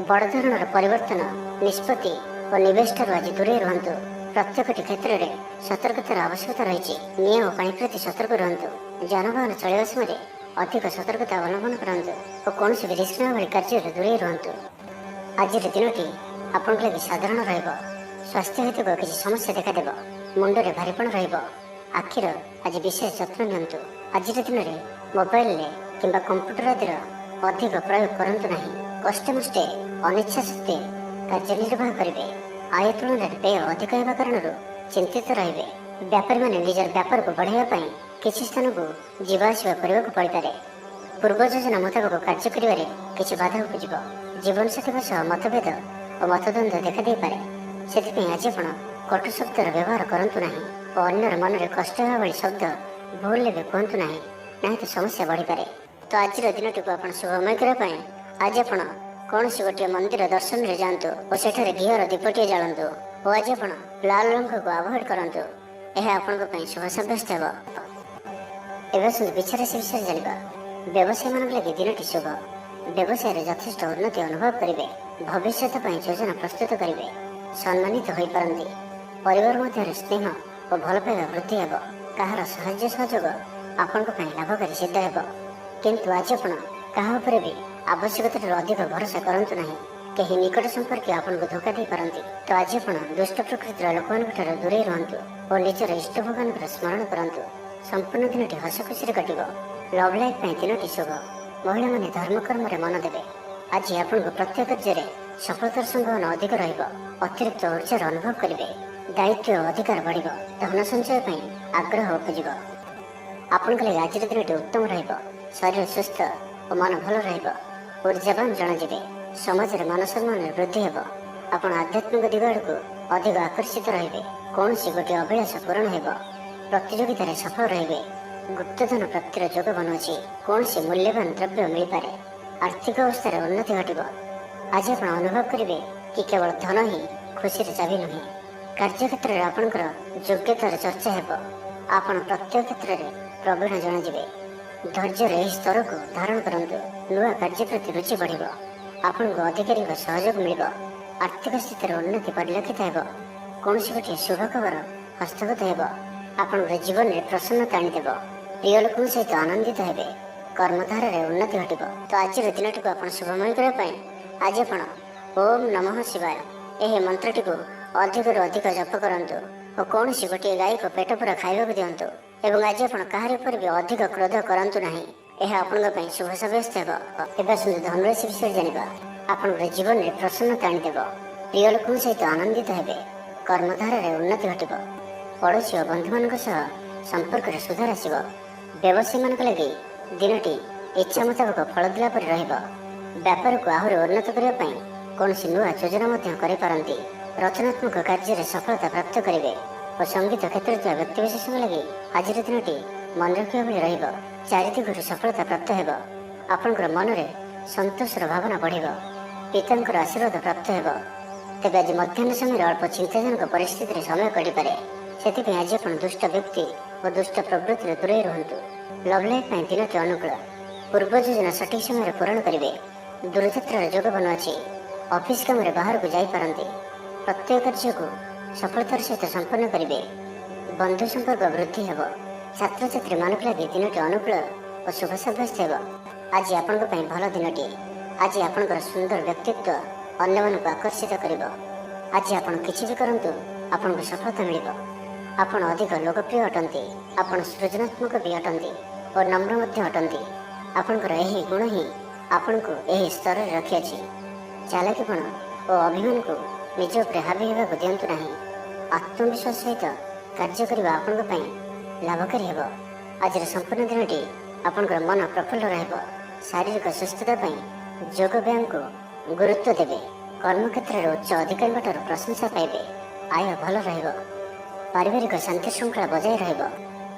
ବଡ଼ ଧରଣର ପରିବର୍ତ୍ତନ, ନିଷ୍ପତ୍ତି ଓ ନିବେଶଠାରୁ ଆଜି ଦୂରେଇ ରୁହନ୍ତୁ। ପ୍ରତ୍ୟେକଟି କ୍ଷେତ୍ରରେ ସତର୍କତାର ଆବଶ୍ୟକତା ରହିଛି। ନିଆଁ ଓ ପାଣି ପ୍ରତି ସତର୍କ ରୁହନ୍ତୁ। ଯାନବାହନ ଚଳାଇବା ସମୟରେ ଅଧିକ ସତର୍କତା ଅବଲମ୍ବନ କରନ୍ତୁ ଓ କୌଣସି ବି ରିସ୍କ ନେବା ଭଳି କାର୍ଯ୍ୟରେ ଦୂରେଇ ରୁହନ୍ତୁ। ଆଜିର ଦିନଟି ଆପଣଙ୍କ ଲାଗି ସାଧାରଣ ରହିବ। ସ୍ୱାସ୍ଥ୍ୟ ହେତୁକ କିଛି ସମସ୍ୟା ଦେଖାଦେବ। ମୁଣ୍ଡରେ ଭାରିପଣ ରହିବ। ଆଖିର ଆଜି ବିଶେଷ ଯତ୍ନ ନିଅନ୍ତୁ। ଆଜିର ଦିନରେ ମୋବାଇଲରେ କିମ୍ବା କମ୍ପ୍ୟୁଟର ଆଦିର ଅଧିକ ପ୍ରୟୋଗ କରନ୍ତୁ ନାହିଁ। କଷ୍ଟେମଷ୍ଟେ ଅନିଚ୍ଛା ସତ୍ତ୍ୱେ କାର୍ଯ୍ୟ ନିର୍ବାହ କରିବେ। ଆୟ ତୁଳନାରେ ବ୍ୟୟ ଅଧିକ ହେବା କାରଣରୁ ଚିନ୍ତିତ ରହିବେ। ବ୍ୟାପାରୀମାନେ ନିଜର ବ୍ୟାପାରକୁ ବଢ଼ାଇବା ପାଇଁ କିଛି ସ୍ଥାନକୁ ଯିବା ଆସିବା କରିବାକୁ ପଡ଼ିପାରେ। ପୂର୍ବ ଯୋଜନା ମୁତାବକ କାର୍ଯ୍ୟ କରିବାରେ କିଛି ବାଧା ଉପୁଜିବ। ଜୀବନସାଥୀଙ୍କ ସହ ମତଭେଦ ଓ ମତଦ୍ୱନ୍ଦ୍ୱ ଦେଖାଦେଇପାରେ। ସେଥିପାଇଁ ଆଜି ଆପଣ କଟୁ ଶବ୍ଦର ବ୍ୟବହାର କରନ୍ତୁ ନାହିଁ ଓ ଅନ୍ୟର ମନରେ କଷ୍ଟ ହେବା ଭଳି ଶବ୍ଦ ଭୁଲରେ ବି କୁହନ୍ତୁ ନାହିଁ, ନାହିଁ ତ ସମସ୍ୟା ବଢ଼ିପାରେ। ତ ଆଜିର ଦିନଟିକୁ ଆପଣ ଶୁଭମୟ କରିବା ପାଇଁ ଆଜି ଆପଣ କୌଣସି ଗୋଟିଏ ମନ୍ଦିର ଦର୍ଶନରେ ଯାଆନ୍ତୁ ଓ ସେଠାରେ ଘିଅର ଦୀପଟିଏ ଜାଳନ୍ତୁ ଓ ଆଜି ଆପଣ ଲାଲ ରଙ୍ଗକୁ ଆଭଏଡ୍ କରନ୍ତୁ। ଏହା ଆପଣଙ୍କ ପାଇଁ ଶୁଭ ସାବ୍ୟସ୍ତ ହେବ। ଏବେ ଆସନ୍ତୁ ବିଛା ରାଶି ବିଷୟରେ ଜାଣିବା। ବ୍ୟବସାୟୀମାନଙ୍କ ଲାଗି ଦିନଟି ଶୁଭ। ବ୍ୟବସାୟରେ ଯଥେଷ୍ଟ ଉନ୍ନତି ଅନୁଭବ କରିବେ। ଭବିଷ୍ୟତ ପାଇଁ ଯୋଜନା ପ୍ରସ୍ତୁତ କରିବେ। ସମ୍ମାନିତ ହୋଇପାରନ୍ତି। ପରିବାର ମଧ୍ୟରେ ସ୍ନେହ ଓ ଭଲ ପାଇବା ବୃଦ୍ଧି ହେବ। କାହାର ସାହାଯ୍ୟ ସହଯୋଗ ଆପଣଙ୍କ ପାଇଁ ଲାଭକାରୀ ସିଦ୍ଧ ହେବ। କିନ୍ତୁ ଆଜି ଆପଣ କାହା ଉପରେ ବି ଆବଶ୍ୟକତାଠାରୁ ଅଧିକ ଭରସା କରନ୍ତୁ ନାହିଁ। କେହି ନିକଟ ସମ୍ପର୍କୀୟ ଆପଣଙ୍କୁ ଧୋକା ଦେଇପାରନ୍ତି। ତ ଆଜି ଆପଣ ଦୁଷ୍ଟ ପ୍ରକୃତିର ଲୋକମାନଙ୍କଠାରୁ ଦୂରେଇ ରୁହନ୍ତୁ ଓ ନିଜର ଇଷ୍ଟ ଭଗବାନଙ୍କର ସ୍ମରଣ କରନ୍ତୁ। ସମ୍ପୂର୍ଣ୍ଣ ଦିନଟି ହସ ଖୁସିରେ କଟିବ। ଲଭ୍ ଲାଇଫ୍ ପାଇଁ ଦିନଟି ଶୁଭ। ମହିଳାମାନେ ଧର୍ମକର୍ମରେ ମନ ଦେବେ। ଆଜି ଆପଣଙ୍କୁ ପ୍ରତ୍ୟେକ କାର୍ଯ୍ୟରେ ସଫଳତାର ସମ୍ଭାବନା ଅଧିକ ରହିବ। ଅତିରିକ୍ତ ଊର୍ଜାର ଅନୁଭବ କରିବେ। ଦାୟିତ୍ୱ ଓ ଅଧିକାର ବଢ଼ିବ। ଧନ ସଞ୍ଚୟ ପାଇଁ ଆଗ୍ରହ ଉପୁଜିବ। ଆପଣଙ୍କ ଲାଗି ଆଜିର ଦିନଟି ଉତ୍ତମ ରହିବ। ଶରୀର ସୁସ୍ଥ ଓ ମନ ଭଲ ରହିବ। ଊର୍ଜାବାନ ଜଣାଯିବେ। ସମାଜରେ ମାନ ସମ୍ମାନରେ ବୃଦ୍ଧି ହେବ। ଆପଣ ଆଧ୍ୟାତ୍ମିକ ଦିଗ ଆଡ଼କୁ ଅଧିକ ଆକର୍ଷିତ ରହିବେ। କୌଣସି ଗୋଟିଏ ଅଭିଳାଷ ପୂରଣ ହେବ। ପ୍ରତିଯୋଗିତାରେ ସଫଳ ରହିବେ। ଗୁପ୍ତଧନ ପ୍ରାପ୍ତିର ଯୋଗ ବନୁଅଛି। କୌଣସି ମୂଲ୍ୟବାନ ଦ୍ରବ୍ୟ ମିଳିପାରେ। ଆର୍ଥିକ ଅବସ୍ଥାରେ ଉନ୍ନତି ଘଟିବ। ଆଜି ଆପଣ ଅନୁଭବ କରିବେ କି କେବଳ ଧନ ହିଁ ଖୁସିର ଚାବି ନୁହେଁ। କାର୍ଯ୍ୟକ୍ଷେତ୍ରରେ ଆପଣଙ୍କର ଯୋଗ୍ୟତାର ଚର୍ଚ୍ଚା ହେବ। ଆପଣ ପ୍ରତ୍ୟେକ କ୍ଷେତ୍ରରେ ପ୍ରବୀଣ ଜଣାଯିବେ। ଧୈର୍ଯ୍ୟର ଏହି ସ୍ତରକୁ ଧାରଣ କରନ୍ତୁ। ନୂଆ କାର୍ଯ୍ୟ ପ୍ରତି ରୁଚି ବଢ଼ିବ। ଆପଣଙ୍କୁ ଅଧିକାରୀଙ୍କ ସହଯୋଗ ମିଳିବ। ଆର୍ଥିକ ସ୍ଥିତିର ଉନ୍ନତି ପରିଲକ୍ଷିତ ହେବ। କୌଣସି ଗୋଟିଏ ଶୁଭ ଖବର ହସ୍ତଗତ ହେବ। ଆପଣଙ୍କର ଜୀବନରେ ପ୍ରସନ୍ନତା ଆଣିଦେବ। ପ୍ରିୟ ଲୋକଙ୍କ ସହିତ ଆନନ୍ଦିତ ହେବେ। କର୍ମଧାରାରେ ଉନ୍ନତି ଘଟିବ। ତ ଆଜିର ଦିନଟିକୁ ଆପଣ ଶୁଭମୟ କରିବା ପାଇଁ ଆଜି ଆପଣ ଓମ୍ ନମଃ ଶିବାୟ ଏହି ମନ୍ତ୍ରଟିକୁ ଅଧିକରୁ ଅଧିକ ଜପ କରନ୍ତୁ ଓ କୌଣସି ଗୋଟିଏ ଗାଈକୁ ପେଟ ପୂରା ଖାଇବାକୁ ଦିଅନ୍ତୁ। ଏବଂ ଆଜି ଆପଣ କାହାରି ଉପରେ ବି ଅଧିକ କ୍ରୋଧ କରନ୍ତୁ ନାହିଁ। ଏହା ଆପଣଙ୍କ ପାଇଁ ଶୁଭ ସାବ୍ୟସ୍ତ ହେବ। ଏବେ ଆସନ୍ତୁ ଧନୁରାଶି ବିଷୟରେ ଜାଣିବା। ଆପଣଙ୍କର ଜୀବନରେ ପ୍ରସନ୍ନତା ଆଣିଦେବ। ପ୍ରିୟ ଲୋକଙ୍କ ସହିତ ଆନନ୍ଦିତ ହେବେ। କର୍ମଧାରାରେ ଉନ୍ନତି ଘଟିବ। ପଡ଼ୋଶୀ ଓ ବନ୍ଧୁମାନଙ୍କ ସହ ସମ୍ପର୍କରେ ସୁଧାର ଆସିବ। ବ୍ୟବସାୟୀମାନଙ୍କ ଲାଗି ଦିନଟି ଇଚ୍ଛା ମୁତାବକ ଫଳ ଦେଲା ପରି ରହିବ। ବ୍ୟାପାରକୁ ଆହୁରି ଉନ୍ନତ କରିବା ପାଇଁ କୌଣସି ନୂଆ ଯୋଜନା ମଧ୍ୟ କରିପାରନ୍ତି। ରଚନାତ୍ମକ କାର୍ଯ୍ୟରେ ସଫଳତା ପ୍ରାପ୍ତ କରିବେ ଓ ସଙ୍ଗୀତ କ୍ଷେତ୍ରରେ ଥିବା ବ୍ୟକ୍ତିବିଶେଷଙ୍କ ଲାଗି ଆଜିର ଦିନଟି ମନେ ରଖିବା ଭଳି ରହିବ। ଚାରିଦିଗରୁ ସଫଳତା ପ୍ରାପ୍ତ ହେବ। ଆପଣଙ୍କର ମନରେ ସନ୍ତୋଷର ଭାବନା ବଢ଼ିବ। ପିତାଙ୍କର ଆଶୀର୍ବାଦ ପ୍ରାପ୍ତ ହେବ। ତେବେ ଆଜି ମଧ୍ୟାହ୍ନ ସମୟରେ ଅଳ୍ପ ଚିନ୍ତାଜନକ ପରିସ୍ଥିତିରେ ସମୟ କଟିପାରେ। ସେଥିପାଇଁ ଆଜି ଆପଣ ଦୁଷ୍ଟ ବ୍ୟକ୍ତି ଓ ଦୁଷ୍ଟ ପ୍ରବୃତ୍ତିରେ ଦୂରେଇ ରୁହନ୍ତୁ। ଲଭ୍ ଲାଇଫ୍ ପାଇଁ ଦିନଟି ଅନୁକୂଳ। ପୂର୍ବ ଯୋଜନା ସଠିକ୍ ସମୟରେ ପୂରଣ କରିବେ। ଦୂରଯାତ୍ରାର ଯୋଗ ବନୁଅଛି। ଅଫିସ୍ କାମରେ ବାହାରକୁ ଯାଇପାରନ୍ତି। ପ୍ରତ୍ୟେକ କାର୍ଯ୍ୟକୁ ସଫଳତାର ସହିତ ସମ୍ପନ୍ନ କରିବେ। ବନ୍ଧୁ ସମ୍ପର୍କ ବୃଦ୍ଧି ହେବ। ଛାତ୍ରଛାତ୍ରୀମାନଙ୍କ ଲାଗି ଦିନଟି ଅନୁକୂଳ ଓ ଶୁଭ ସାବ୍ୟସ୍ତ ହେବ। ଆଜି ଆପଣଙ୍କ ପାଇଁ ଭଲ ଦିନଟିଏ। ଆଜି ଆପଣଙ୍କର ସୁନ୍ଦର ବ୍ୟକ୍ତିତ୍ୱ ଅନ୍ୟମାନଙ୍କୁ ଆକର୍ଷିତ କରିବ। ଆଜି ଆପଣ କିଛି ବି କରନ୍ତୁ ଆପଣଙ୍କୁ ସଫଳତା ମିଳିବ। ଆପଣ ଅଧିକ ଲୋକପ୍ରିୟ ଅଟନ୍ତି। ଆପଣ ସୃଜନାତ୍ମକ ବି ଅଟନ୍ତି ଓ ନମ୍ର ମଧ୍ୟ ଅଟନ୍ତି। ଆପଣଙ୍କର ଏହି ଗୁଣ ହିଁ ଆପଣଙ୍କୁ ଏହି ସ୍ତରରେ ରଖିଅଛି। ଚାଲାକିପଣ ଓ ଅଭିମାନକୁ ନିଜ ଉପରେ ହାବି ହେବାକୁ ଦିଅନ୍ତୁ ନାହିଁ। ଆତ୍ମବିଶ୍ୱାସ ସହିତ କାର୍ଯ୍ୟ କରିବା ଆପଣଙ୍କ ପାଇଁ ଲାଭକାରୀ ହେବ। ଆଜିର ସମ୍ପୂର୍ଣ୍ଣ ଦିନଟି ଆପଣଙ୍କର ମନ ପ୍ରଫୁଲ୍ଲ ରହିବ। ଶାରୀରିକ ସୁସ୍ଥତା ପାଇଁ ଯୋଗ ବ୍ୟାୟାମକୁ ଗୁରୁତ୍ୱ ଦେବେ। କର୍ମକ୍ଷେତ୍ରରେ ଉଚ୍ଚ ଅଧିକାରୀଙ୍କଠାରୁ ପ୍ରଶଂସା ପାଇବେ। ଆୟ ଭଲ ରହିବ। ପାରିବାରିକ ଶାନ୍ତି ଶୃଙ୍ଖଳା ବଜାୟ ରହିବ।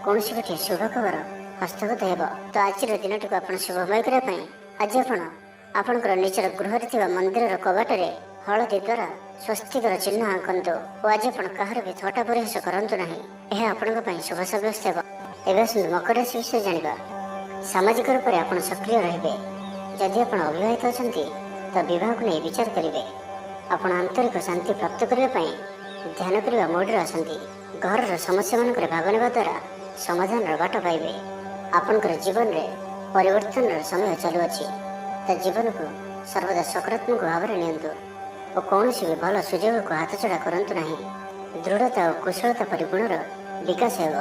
କୌଣସି ଗୋଟିଏ ଶୁଭ ଖବର ହସ୍ତଗତ ହେବ। ତ ଆଜିର ଦିନଟିକୁ ଆପଣ ଶୁଭମୟ କରିବା ପାଇଁ ଆଜି ଆପଣ ଆପଣଙ୍କର ନିଜର ଗୃହରେ ଥିବା ମନ୍ଦିରର କବାଟରେ ହଳଦୀ ଦ୍ୱାରା ସ୍ୱସ୍ତିକର ଚିହ୍ନ ଆଙ୍କନ୍ତୁ ଓ ଆଜି ଆପଣ କାହାର ବି ଥଟ୍ଟା ପରିହାସ କରନ୍ତୁ ନାହିଁ। ଏହା ଆପଣଙ୍କ ପାଇଁ ଶୁଭ ସାବ୍ୟସ୍ତ ହେବ। ଏବେ ଆସନ୍ତୁ ମକର ରାଶି ବିଷୟରେ ଜାଣିବା। ସାମାଜିକ ରୂପରେ ଆପଣ ସକ୍ରିୟ ରହିବେ। ଯଦି ଆପଣ ଅବିବାହିତ ଅଛନ୍ତି ତ ବିବାହକୁ ନେଇ ବିଚାର କରିବେ। ଆପଣ ଆନ୍ତରିକ ଶାନ୍ତି ପ୍ରାପ୍ତ କରିବା ପାଇଁ ଧ୍ୟାନ କରିବା ମୋଡ଼ରେ ଆସନ୍ତି। ଘରର ସମସ୍ୟାମାନଙ୍କରେ ଭାଗ ନେବା ଦ୍ୱାରା ସମାଧାନର ବାଟ ପାଇବେ। ଆପଣଙ୍କର ଜୀବନରେ ପରିବର୍ତ୍ତନର ସମୟ ଚାଲୁଅଛି। ତା ଜୀବନକୁ ସର୍ବଦା ସକାରାତ୍ମକ ଭାବରେ ନିଅନ୍ତୁ ଓ କୌଣସି ବି ଭଲ ସୁଯୋଗକୁ ହାତଛଡ଼ା କରନ୍ତୁ ନାହିଁ। ଦୃଢ଼ତା ଓ କୁଶଳତା ପରି ଗୁଣର ବିକାଶ ହେବ।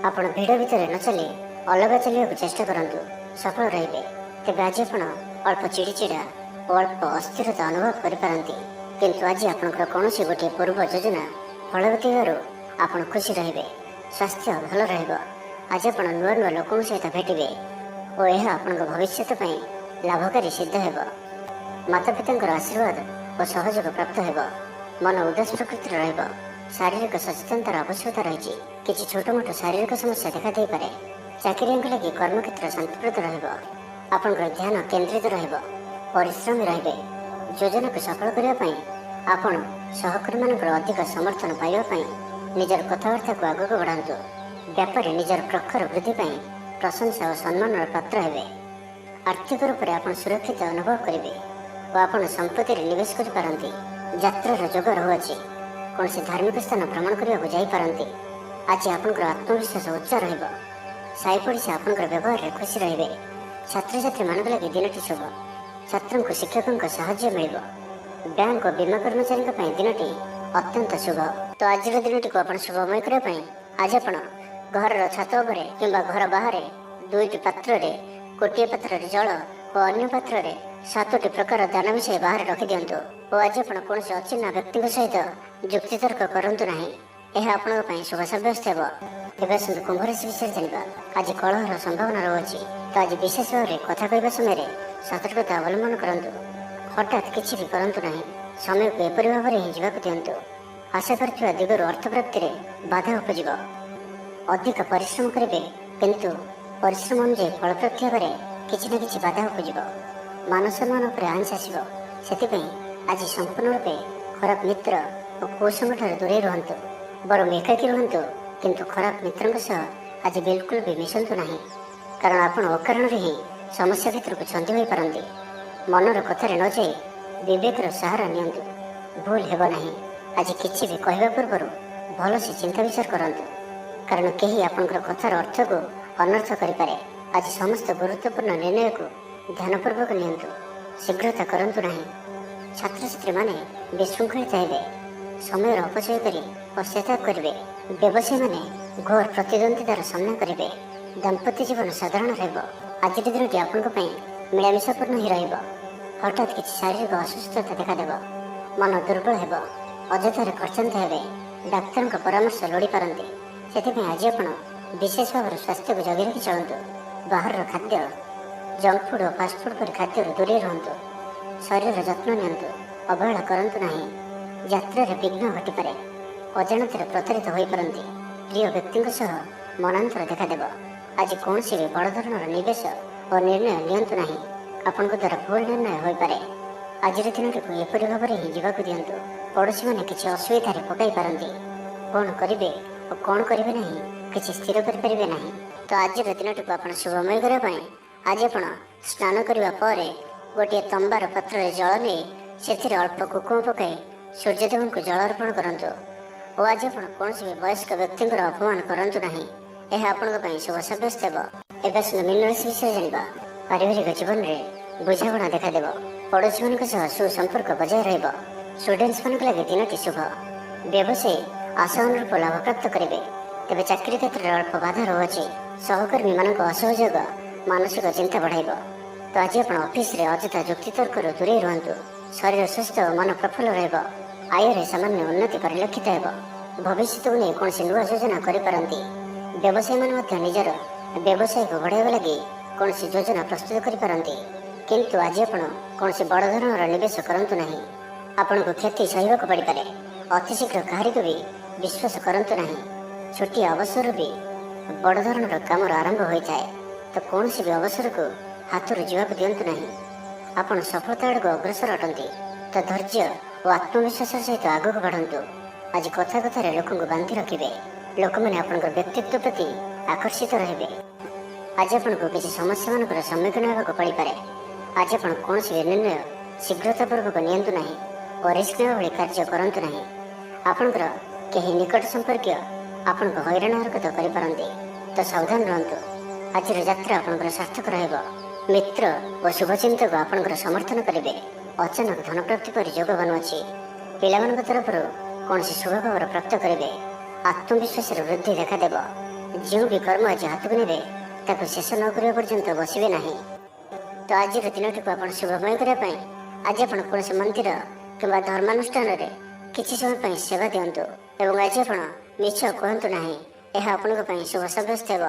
ଆପଣ ଭିଡ଼ ଭିତରେ ନ ଚାଲି ଅଲଗା ଚାଲିବାକୁ ଚେଷ୍ଟା କରନ୍ତୁ। ସଫଳ ରହିବେ। ତେବେ ଆଜି ଆପଣ ଅଳ୍ପ ଚିଡ଼ିଚିଡ଼ା ଓ ଅଳ୍ପ ଅସ୍ଥିରତା ଅନୁଭବ କରିପାରନ୍ତି। କିନ୍ତୁ ଆଜି ଆପଣଙ୍କର କୌଣସି ଗୋଟିଏ ପୂର୍ବ ଯୋଜନା ଫଳବତୀ ହେବାରୁ ଆପଣ ଖୁସି ରହିବେ। ସ୍ୱାସ୍ଥ୍ୟ ଭଲ ରହିବ। ଆଜି ଆପଣ ନୂଆ ନୂଆ ଲୋକଙ୍କ ସହିତ ଭେଟିବେ ଓ ଏହା ଆପଣଙ୍କ ଭବିଷ୍ୟତ ପାଇଁ ଲାଭକାରୀ ସିଦ୍ଧ ହେବ। ମାତାପିତାଙ୍କର ଆଶୀର୍ବାଦ ଓ ସହଯୋଗ ପ୍ରାପ୍ତ ହେବ। ମନ ଉଦାସ ପ୍ରକୃତିର ରହିବ। ଶାରୀରିକ ସଚେତନତାର ଆବଶ୍ୟକତା ରହିଛି। କିଛି ଛୋଟମୋଟ ଶାରୀରିକ ସମସ୍ୟା ଦେଖାଦେଇପାରେ। ଚାକିରିଆଙ୍କ ଲାଗି କର୍ମକ୍ଷେତ୍ର ଶାନ୍ତିପ୍ରଦ ରହିବ। ଆପଣଙ୍କର ଧ୍ୟାନ କେନ୍ଦ୍ରିତ ରହିବ। ପରିଶ୍ରମୀ ରହିବେ। ଯୋଜନାକୁ ସଫଳ କରିବା ପାଇଁ ଆପଣ ସହକର୍ମୀମାନଙ୍କର ଅଧିକ ସମର୍ଥନ ପାଇବା ପାଇଁ ନିଜର କଥାବାର୍ତ୍ତାକୁ ଆଗକୁ ବଢ଼ାନ୍ତୁ। ବ୍ୟାପାରରେ ନିଜର ପ୍ରଖର ବୃଦ୍ଧି ପାଇଁ ପ୍ରଶଂସା ଓ ସମ୍ମାନର ପାତ୍ର ହେବେ। ଆର୍ଥିକ ରୂପରେ ଆପଣ ସୁରକ୍ଷିତ ଅନୁଭବ କରିବେ ଓ ଆପଣ ସମ୍ପତ୍ତିରେ ନିବେଶ କରିପାରନ୍ତି। ଯାତ୍ରାର ଯୋଗ ରହୁଅଛି। କୌଣସି ଧାର୍ମିକ ସ୍ଥାନ ଭ୍ରମଣ କରିବାକୁ ଯାଇପାରନ୍ତି। ଆଜି ଆପଣଙ୍କର ଆତ୍ମବିଶ୍ୱାସ ଉଚ୍ଚ ରହିବ। ସାହି ପଡ଼ିଶା ଆପଣଙ୍କର ବ୍ୟବହାରରେ ଖୁସି ରହିବେ। ଛାତ୍ରଛାତ୍ରୀମାନଙ୍କ ଲାଗି ଦିନଟି ଶୁଭ। ଛାତ୍ରଙ୍କୁ ଶିକ୍ଷକଙ୍କ ସାହାଯ୍ୟ ମିଳିବ। ବ୍ୟାଙ୍କ ଓ ବୀମା କର୍ମଚାରୀଙ୍କ ପାଇଁ ଦିନଟି ଅତ୍ୟନ୍ତ ଶୁଭ। ତ ଆଜିର ଦିନଟିକୁ ଆପଣ ଶୁଭମୟ କରିବା ପାଇଁ ଆଜି ଆପଣ ଘରର ଛାତ ଉପରେ କିମ୍ବା ଘର ବାହାରେ ଦୁଇଟି ପାତ୍ରରେ ଗୋଟିଏ ପାତ୍ରରେ ଜଳ ଓ ଅନ୍ୟ ପାତ୍ରରେ 7ଟି ପ୍ରକାର ଦାନ ମିଶାଇ ବାହାରେ ରଖିଦିଅନ୍ତୁ ଓ ଆଜି ଆପଣ କୌଣସି ଅଚିହ୍ନା ବ୍ୟକ୍ତିଙ୍କ ସହିତ ଯୁକ୍ତିତର୍କ କରନ୍ତୁ ନାହିଁ। ଏହା ଆପଣଙ୍କ ପାଇଁ ଶୁଭ ସାବ୍ୟସ୍ତ ହେବ। ଏବେ ଆସନ୍ତୁ କୁମ୍ଭ ରାଶି ବିଷୟରେ ଜାଣିବା। ଆଜି କଳହର ସମ୍ଭାବନା ରହୁଅଛି। ତ ଆଜି ବିଶେଷ ଭାବରେ କଥା କହିବା ସମୟରେ ସତର୍କତା ଅବଲମ୍ବନ କରନ୍ତୁ। ହଠାତ୍ କିଛି ବି କରନ୍ତୁ ନାହିଁ। ସମୟକୁ ଏପରି ଭାବରେ ହିଁ ଯିବାକୁ ଦିଅନ୍ତୁ। ଆଶା କରିଥିବା ଦିଗରୁ ଅର୍ଥ ପ୍ରାପ୍ତିରେ ବାଧା ଉପୁଜିବ। ଅଧିକ ପରିଶ୍ରମ କରିବେ, କିନ୍ତୁ ପରିଶ୍ରମ ଅନୁଯାୟୀ ଫଳପ୍ରାପ୍ତି ହେବାରେ କିଛି ନା କିଛି ବାଧା ଉପୁଜିବ। ମାନ ସମ୍ମାନ ଉପରେ ଆଞ୍ଚ ଆସିବ। ସେଥିପାଇଁ ଆଜି ସମ୍ପୂର୍ଣ୍ଣ ରୂପେ ଖରାପ ମିତ୍ର ଓ କୁସଙ୍ଗଠାରୁ ଦୂରେଇ ରୁହନ୍ତୁ। ବରଂ ଏକାକୀ ରୁହନ୍ତୁ, କିନ୍ତୁ ଖରାପ ମିତ୍ରଙ୍କ ସହ ଆଜି ବିଲକୁଲ ବି ମିଶନ୍ତୁ ନାହିଁ। କାରଣ ଆପଣ ଅକାରଣରେ ହିଁ ସମସ୍ୟା ଭିତରକୁ ଛନ୍ଦି ହୋଇପାରନ୍ତି। ମନର କଥାରେ ନ ଯାଇ ବିବେକର ସାହାରା ନିଅନ୍ତୁ। ଭୁଲ ହେବ ନାହିଁ। ଆଜି କିଛି ବି କହିବା ପୂର୍ବରୁ ଭଲସେ ଚିନ୍ତା ବିଚାର କରନ୍ତୁ। କାରଣ କେହି ଆପଣଙ୍କର କଥାର ଅର୍ଥକୁ ଅନର୍ଥ କରିପାରେ। ଆଜି ସମସ୍ତ ଗୁରୁତ୍ୱପୂର୍ଣ୍ଣ ନିର୍ଣ୍ଣୟକୁ ଧ୍ୟାନପୂର୍ବକ ନିଅନ୍ତୁ। ଶୀଘ୍ରତା କରନ୍ତୁ ନାହିଁ। ଛାତ୍ରଛାତ୍ରୀମାନେ ବିଶୃଙ୍ଖଳିତ ହେବେ, ସମୟର ଅପଚୟ କରି ପଶ୍ଚାତାପ କରିବେ। ବ୍ୟବସାୟୀମାନେ ଘୋର ପ୍ରତିଦ୍ୱନ୍ଦିତାର ସାମ୍ନା କରିବେ। ଦାମ୍ପତ୍ୟ ଜୀବନ ସାଧାରଣ ରହିବ। ଆଜିର ଦିନଟି ଆପଣଙ୍କ ପାଇଁ ମିଳାମିଶାପୂର୍ଣ୍ଣ ହିଁ ରହିବ। ହଠାତ୍ କିଛି ଶାରୀରିକ ଅସୁସ୍ଥତା ଦେଖାଦେବ। ମନ ଦୁର୍ବଳ ହେବ, ଅଯଥାରେ ଖର୍ଚ୍ଚାନ୍ତ ହେବେ, ଡାକ୍ତରଙ୍କ ପରାମର୍ଶ ଲୋଡ଼ିପାରନ୍ତି। ସେଥିପାଇଁ ଆଜି ଆପଣ ବିଶେଷ ଭାବରେ ସ୍ୱାସ୍ଥ୍ୟକୁ ଜଗି ରଖି ଚଳନ୍ତୁ। ବାହାରର ଖାଦ୍ୟ, ଜଙ୍କ ଫୁଡ୍ ଓ ଫାଷ୍ଟଫୁଡ୍ ପରି ଖାଦ୍ୟରୁ ଦୂରେଇ ରୁହନ୍ତୁ। ଶରୀରର ଯତ୍ନ ନିଅନ୍ତୁ, ଅବହେଳା କରନ୍ତୁ ନାହିଁ। ଯାତ୍ରାରେ ବିଘ୍ନ ଘଟିପାରେ, ଅଜାଣତରେ ପ୍ରତାରିତ ହୋଇପାରନ୍ତି। ପ୍ରିୟ ବ୍ୟକ୍ତିଙ୍କ ସହ ମନାନ୍ତର ଦେଖାଦେବ। ଆଜି କୌଣସି ବି ବଡ଼ ଧରଣର ନିବେଶ ଓ ନିର୍ଣ୍ଣୟ ନିଅନ୍ତୁ ନାହିଁ। ଆପଣଙ୍କ ଦ୍ୱାରା ଭୁଲ ନିର୍ଣ୍ଣୟ ହୋଇପାରେ। ଆଜିର ଦିନଟିକୁ ଏପରି ଭାବରେ ହିଁ ଯିବାକୁ ଦିଅନ୍ତୁ। ପଡ଼ୋଶୀମାନେ କିଛି ଅସୁବିଧାରେ ପକାଇ ପାରନ୍ତି। କ'ଣ କରିବେ ଓ କ'ଣ କରିବେ ନାହିଁ କିଛି ସ୍ଥିର କରିପାରିବେ ନାହିଁ। ତ ଆଜିର ଦିନଟିକୁ ଆପଣ ଶୁଭମୟ କରିବା ପାଇଁ ଆଜି ଆପଣ ସ୍ନାନ କରିବା ପରେ ଗୋଟିଏ ତମ୍ବାର ପାତ୍ରରେ ଜଳ ନେଇ ସେଥିରେ ଅଳ୍ପ କୁକୁମ ପକାଇ ସୂର୍ଯ୍ୟଦେବଙ୍କୁ ଜଳ ଅର୍ପଣ କରନ୍ତୁ। ଓ ଆଜି ଆପଣ କୌଣସି ବି ବୟସ୍କ ବ୍ୟକ୍ତିଙ୍କର ଅପମାନ କରନ୍ତୁ ନାହିଁ। ଏହା ଆପଣଙ୍କ ପାଇଁ ଶୁଭ ସାବ୍ୟସ୍ତ ହେବ। ଏବେ ଆସନ୍ତୁ ମୀନ ରାଶି ବିଷୟରେ ଜାଣିବା। ପାରିବାରିକ ଜୀବନରେ ବୁଝାମଣା ଦେଖାଦେବ। ପଡ଼ୋଶୀମାନଙ୍କ ସହ ସୁସମ୍ପର୍କ ବଜାୟ ରହିବ। ଷ୍ଟୁଡେଣ୍ଟସମାନଙ୍କ ଲାଗି ଦିନଟି ଶୁଭ। ବ୍ୟବସାୟୀ ଆଶା ଅନୁରୂପ ଲାଭ ପ୍ରାପ୍ତ କରିବେ। ତେବେ ଚାକିରି କ୍ଷେତ୍ରରେ ଅଳ୍ପ ବାଧା ରହୁଅଛି। ସହକର୍ମୀମାନଙ୍କ ଅସହଯୋଗ ମାନସିକ ଚିନ୍ତା ବଢ଼ାଇବ। ତ ଆଜି ଆପଣ ଅଫିସରେ ଅଯଥା ଯୁକ୍ତିତର୍କରୁ ଦୂରେଇ ରୁହନ୍ତୁ। ଶରୀର ସୁସ୍ଥ ଓ ମନ ପ୍ରଫୁଲ୍ଲ ରହିବ। ଆୟରେ ସାମାନ୍ୟ ଉନ୍ନତି ପରିଲକ୍ଷିତ ହେବ। ଭବିଷ୍ୟତକୁ ନେଇ କୌଣସି ନୂଆ ଯୋଜନା କରିପାରନ୍ତି। ବ୍ୟବସାୟୀମାନେ ମଧ୍ୟ ନିଜର ବ୍ୟବସାୟକୁ ବଢ଼ାଇବା ଲାଗି କୌଣସି ଯୋଜନା ପ୍ରସ୍ତୁତ କରିପାରନ୍ତି। କିନ୍ତୁ ଆଜି ଆପଣ କୌଣସି ବଡ଼ ଧରଣର ନିବେଶ କରନ୍ତୁ ନାହିଁ। ଆପଣଙ୍କୁ କ୍ଷତି ସହିବାକୁ ପଡ଼ିପାରେ। ଅତିଶୀଘ୍ର କାହାରିକୁ ବି ବିଶ୍ୱାସ କରନ୍ତୁ ନାହିଁ। ଛୋଟିଆ ଅବସରରୁ ବି ବଡ଼ ଧରଣର କାମର ଆରମ୍ଭ ହୋଇଥାଏ। ତ କୌଣସି ବି ଅବସରକୁ ହାତରୁ ଯିବାକୁ ଦିଅନ୍ତୁ ନାହିଁ। ଆପଣ ସଫଳତା ଆଡ଼କୁ ଅଗ୍ରସର ଅଟନ୍ତି। ତ ଧୈର୍ଯ୍ୟ ଓ ଆତ୍ମବିଶ୍ୱାସର ସହିତ ଆଗକୁ ବଢ଼ନ୍ତୁ। ଆଜି କଥା କଥାରେ ଲୋକଙ୍କୁ ବାନ୍ଧି ରଖିବେ। ଲୋକମାନେ ଆପଣଙ୍କର ବ୍ୟକ୍ତିତ୍ୱ ପ୍ରତି ଆକର୍ଷିତ ରହିବେ। ଆଜି ଆପଣଙ୍କୁ କିଛି ସମସ୍ୟାମାନଙ୍କର ସମ୍ମୁଖୀନ ହେବାକୁ ପଡ଼ିପାରେ। ଆଜି ଆପଣ କୌଣସି ବି ନିର୍ଣ୍ଣୟ ଶୀଘ୍ରତାପୂର୍ବକ ନିଅନ୍ତୁ ନାହିଁ ଓ ରିସ୍କ ନେବା ଭଳି କାର୍ଯ୍ୟ କରନ୍ତୁ ନାହିଁ। ଆପଣଙ୍କର କେହି ନିକଟ ସମ୍ପର୍କୀୟ ଆପଣଙ୍କୁ ହଇରାଣ ହରକତ କରିପାରନ୍ତି। ତ ସାବଧାନ ରୁହନ୍ତୁ। ଆଜିର ଯାତ୍ରା ଆପଣଙ୍କର ସାର୍ଥକ ରହିବ। ମିତ୍ର ଓ ଶୁଭଚିନ୍ତକ ଆପଣଙ୍କର ସମର୍ଥନ କରିବେ। ଅଚାନକ ଧନପ୍ରାପ୍ତି ପରି ଯୋଗ ବନୁଅଛି। ପିଲାମାନଙ୍କ ତରଫରୁ କୌଣସି ଶୁଭ ଖବର ପ୍ରାପ୍ତ କରିବେ। ଆତ୍ମବିଶ୍ୱାସରେ ବୃଦ୍ଧି ଦେଖାଦେବ। ଯେଉଁ ବି କର୍ମ ଆଜି ହାତକୁ ନେବେ ତାକୁ ଶେଷ ନ କରିବା ପର୍ଯ୍ୟନ୍ତ ବସିବେ ନାହିଁ। ତ ଆଜିର ଦିନଟିକୁ ଆପଣ ଶୁଭମୟ କରିବା ପାଇଁ ଆଜି ଆପଣ କୌଣସି ମନ୍ଦିର କିମ୍ବା ଧର୍ମାନୁଷ୍ଠାନରେ କିଛି ସମୟ ପାଇଁ ସେବା ଦିଅନ୍ତୁ। ଏବଂ ଆଜି ଆପଣ ମିଛ କୁହନ୍ତୁ ନାହିଁ। ଏହା ଆପଣଙ୍କ ପାଇଁ ଶୁଭ ସାବ୍ୟସ୍ତ ହେବ।